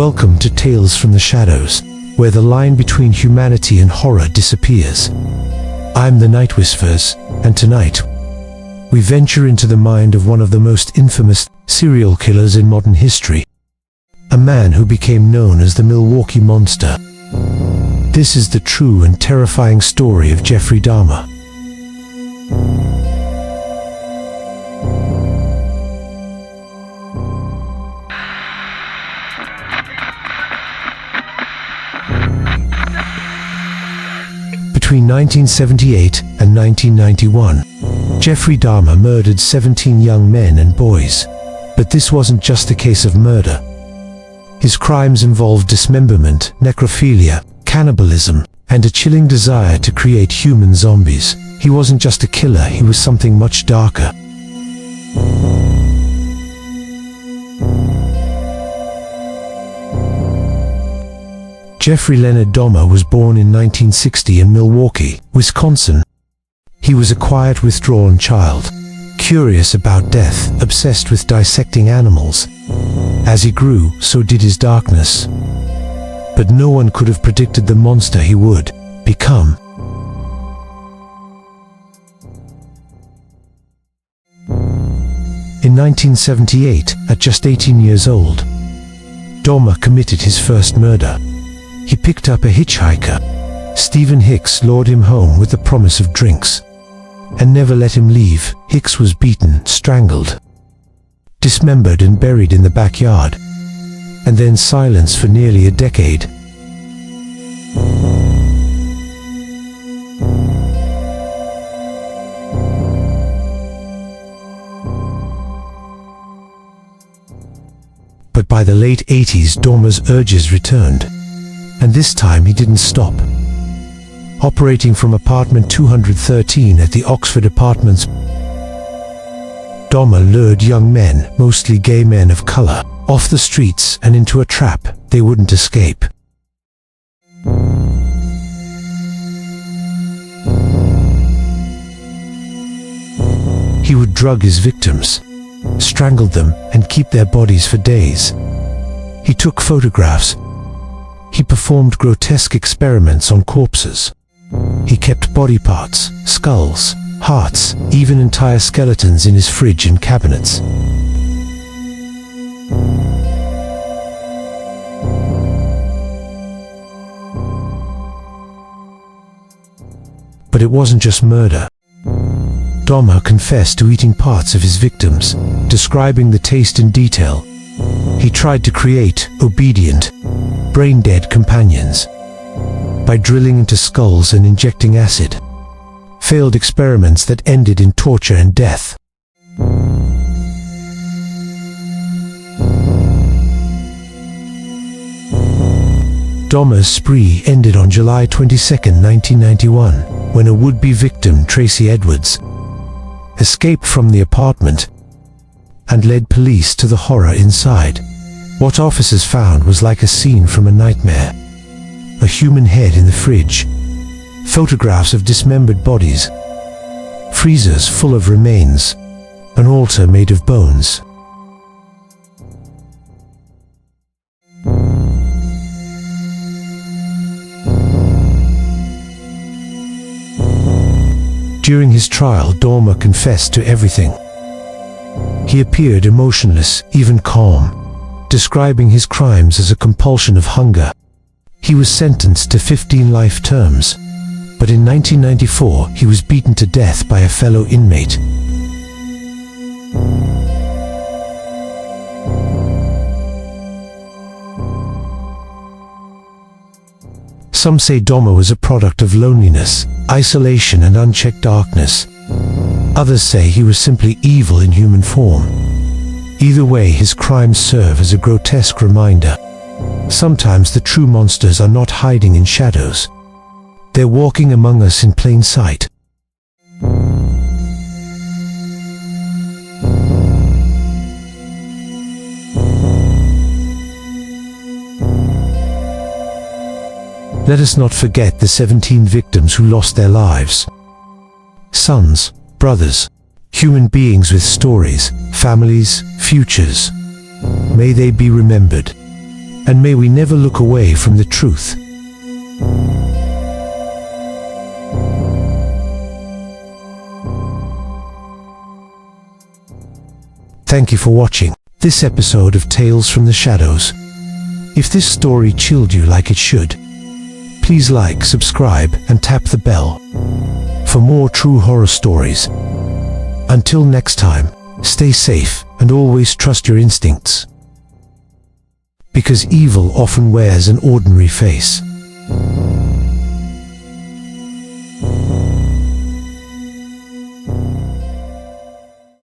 Welcome to Tales from the Shadows, where the line between humanity and horror disappears. I'm the Night Whisperers, and tonight, we venture into the mind of one of the most infamous serial killers in modern history. A man who became known as the Milwaukee Monster. This is the true and terrifying story of Jeffrey Dahmer. Between 1978 and 1991, Jeffrey Dahmer murdered 17 young men and boys. But this wasn't just a case of murder. His crimes involved dismemberment, necrophilia, cannibalism, and a chilling desire to create human zombies. He wasn't just a killer, he was something much darker. Jeffrey Leonard Dahmer was born in 1960 in Milwaukee, Wisconsin. He was a quiet, withdrawn child, curious about death, obsessed with dissecting animals. As he grew, so did his darkness. But no one could have predicted the monster he would become. In 1978, at just 18 years old, Dahmer committed his first murder. He picked up a hitchhiker. Stephen Hicks lured him home with the promise of drinks, and never let him leave. Hicks was beaten, strangled, dismembered and buried in the backyard, and then silenced for nearly a decade. But by the late 80s, Dahmer's urges returned, and this time he didn't stop. Operating from apartment 213 at the Oxford Apartments, Dahmer lured young men, mostly gay men of color, off the streets and into a trap they wouldn't escape. He would drug his victims, strangle them, and keep their bodies for days. He took photographs. He performed grotesque experiments on corpses. He kept body parts, skulls, hearts, even entire skeletons in his fridge and cabinets. But it wasn't just murder. Dahmer confessed to eating parts of his victims, describing the taste in detail. He tried to create obedient, brain-dead companions by drilling into skulls and injecting acid. Failed experiments that ended in torture and death. Dahmer's spree ended on July 22, 1991, when a would-be victim, Tracy Edwards, escaped from the apartment and led police to the horror inside. What officers found was like a scene from a nightmare. A human head in the fridge, photographs of dismembered bodies, freezers full of remains, an altar made of bones. During his trial, Dahmer confessed to everything. He appeared emotionless, even calm, describing his crimes as a compulsion of hunger. He was sentenced to 15 life terms, but in 1994 he was beaten to death by a fellow inmate. Some say Dahmer was a product of loneliness, isolation, and unchecked darkness. Others say he was simply evil in human form. Either way, his crimes serve as a grotesque reminder. Sometimes the true monsters are not hiding in shadows. They're walking among us in plain sight. Let us not forget the 17 victims who lost their lives. Sons, brothers, human beings with stories, families, futures. May they be remembered. and may we never look away from the truth. Thank you for watching this episode of Tales from the Shadows. If this story chilled you like it should, please like, subscribe, and tap the bell for more true horror stories. Until next time, stay safe and always trust your instincts, because evil often wears an ordinary face.